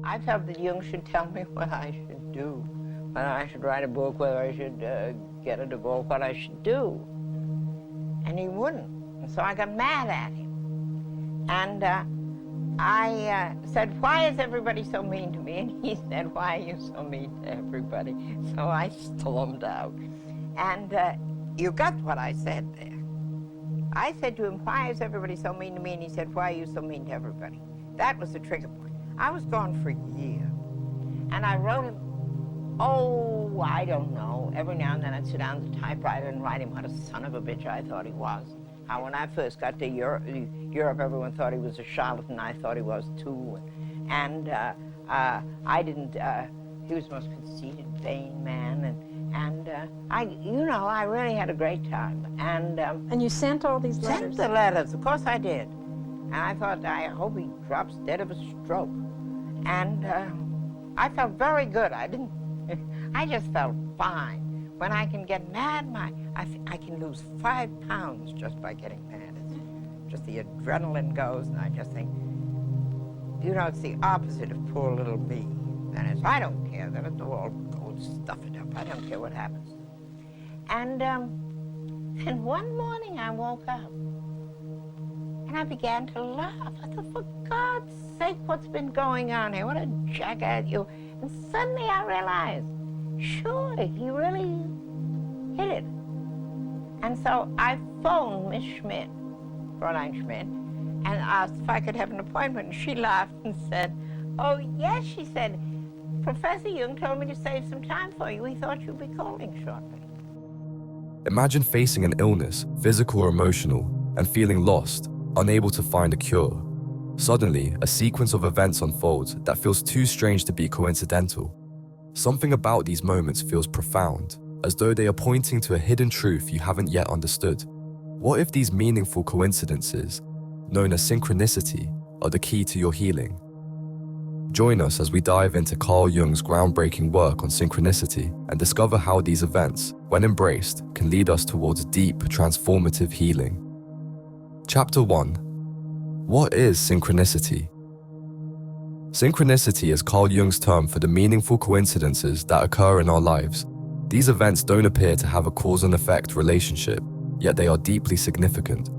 I felt that Jung should tell me what I should do, whether I should write a book, whether I should get a divorce, what I should do. And he wouldn't. And so I got mad at him. And I said, why is everybody so mean to me? And he said, why are you so mean to everybody? So I stormed out. And you got what I said there. I said to him, why is everybody so mean to me? And he said, why are you so mean to everybody? That was the trigger point. I was gone for a year. And I wrote him, oh, I don't know. Every now and then I'd sit down at the typewriter and write him what a son of a bitch I thought he was. How when I first got to Europe, everyone thought he was a charlatan. I thought he was too. And I didn't, he was the most conceited, vain man. And I really had a great time. And you sent all these letters? Sent the letters, of course I did. And I thought, I hope he drops dead of a stroke. And I felt very good. I just felt fine. When I can get mad, I can lose 5 pounds just by getting mad. It's just the adrenaline goes, and I just think, it's the opposite of poor little me. That is, I don't care. Let it all go, stuff it up. I don't care what happens. And then one morning I woke up, and I began to laugh. I thought, for God's sake, what's been going on here? What a jackass you. And suddenly I realized, sure, he really hit it. And so I phoned Miss Schmidt, Fräulein Schmidt, and asked if I could have an appointment. And she laughed and said, oh, yes, she said, Professor Jung told me to save some time for you. He thought you'd be calling shortly. Imagine facing an illness, physical or emotional, and feeling lost, unable to find a cure. Suddenly, a sequence of events unfolds that feels too strange to be coincidental. Something about these moments feels profound, as though they are pointing to a hidden truth you haven't yet understood. What if these meaningful coincidences, known as synchronicity, are the key to your healing? Join us as we dive into Carl Jung's groundbreaking work on synchronicity and discover how these events, when embraced, can lead us towards deep, transformative healing. Chapter 1. What is synchronicity? Synchronicity is Carl Jung's term for the meaningful coincidences that occur in our lives. These events don't appear to have a cause and effect relationship, yet they are deeply significant.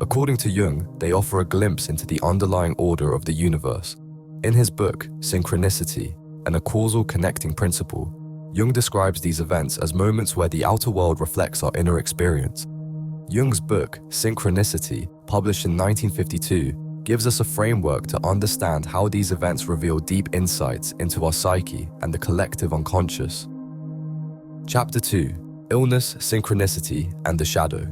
According to Jung, they offer a glimpse into the underlying order of the universe. In his book, Synchronicity, and a causal connecting principle, Jung describes these events as moments where the outer world reflects our inner experience. Jung's book, Synchronicity, published in 1952, gives us a framework to understand how these events reveal deep insights into our psyche and the collective unconscious. Chapter 2. Illness, Synchronicity, and the Shadow.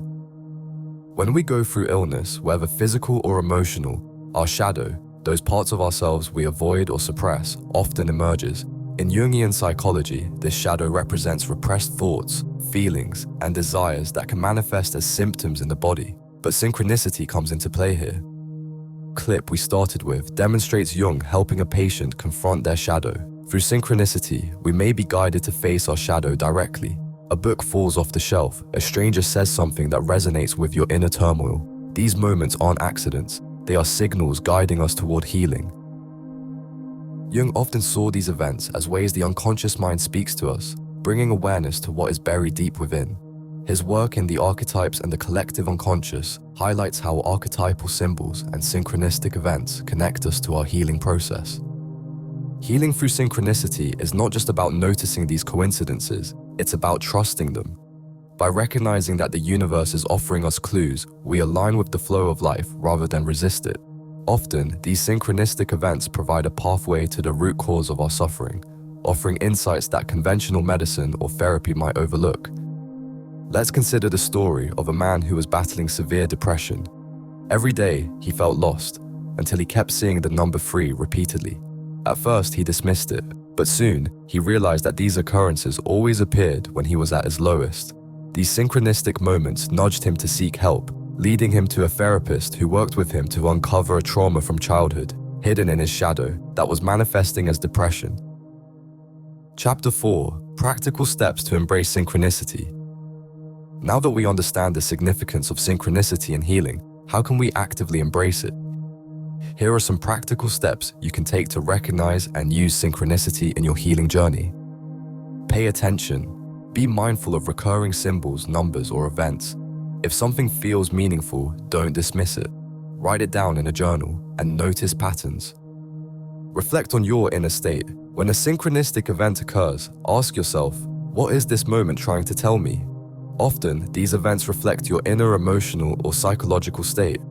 When we go through illness, whether physical or emotional, our shadow, those parts of ourselves we avoid or suppress, often emerges. In Jungian psychology, this shadow represents repressed thoughts, feelings, and desires that can manifest as symptoms in the body. But synchronicity comes into play here. Clip we started with demonstrates Jung helping a patient confront their shadow. Through synchronicity, we may be guided to face our shadow directly. A book falls off the shelf, a stranger says something that resonates with your inner turmoil. These moments aren't accidents. They are signals guiding us toward healing. Jung often saw these events as ways the unconscious mind speaks to us, bringing awareness to what is buried deep within. His work in the archetypes and the collective unconscious highlights how archetypal symbols and synchronistic events connect us to our healing process. Healing through synchronicity is not just about noticing these coincidences, it's about trusting them. By recognizing that the universe is offering us clues, we align with the flow of life rather than resist it. Often, these synchronistic events provide a pathway to the root cause of our suffering, offering insights that conventional medicine or therapy might overlook. Let's consider the story of a man who was battling severe depression. Every day, he felt lost, until he kept seeing the number 3 repeatedly. At first, he dismissed it, but soon, he realized that these occurrences always appeared when he was at his lowest. These synchronistic moments nudged him to seek help, leading him to a therapist who worked with him to uncover a trauma from childhood, hidden in his shadow, that was manifesting as depression. Chapter 4. Practical steps to embrace synchronicity. Now that we understand the significance of synchronicity in healing, how can we actively embrace it? Here are some practical steps you can take to recognize and use synchronicity in your healing journey. Pay attention. Be mindful of recurring symbols, numbers, or events. If something feels meaningful, don't dismiss it. Write it down in a journal and notice patterns. Reflect on your inner state. When a synchronistic event occurs, ask yourself, what is this moment trying to tell me? Often, these events reflect your inner emotional or psychological state.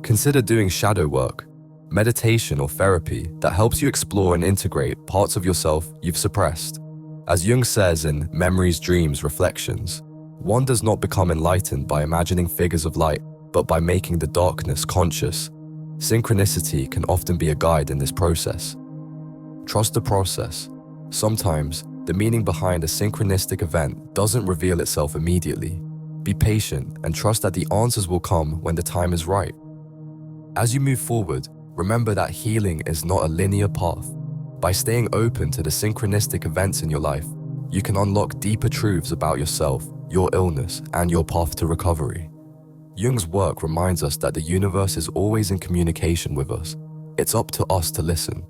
Consider doing shadow work, meditation or therapy that helps you explore and integrate parts of yourself you've suppressed. As Jung says in Memories, Dreams, Reflections, one does not become enlightened by imagining figures of light, but by making the darkness conscious. Synchronicity can often be a guide in this process. Trust the process. Sometimes, the meaning behind a synchronistic event doesn't reveal itself immediately. Be patient and trust that the answers will come when the time is right. As you move forward, remember that healing is not a linear path. By staying open to the synchronistic events in your life, you can unlock deeper truths about yourself, your illness, and your path to recovery. Jung's work reminds us that the universe is always in communication with us. It's up to us to listen.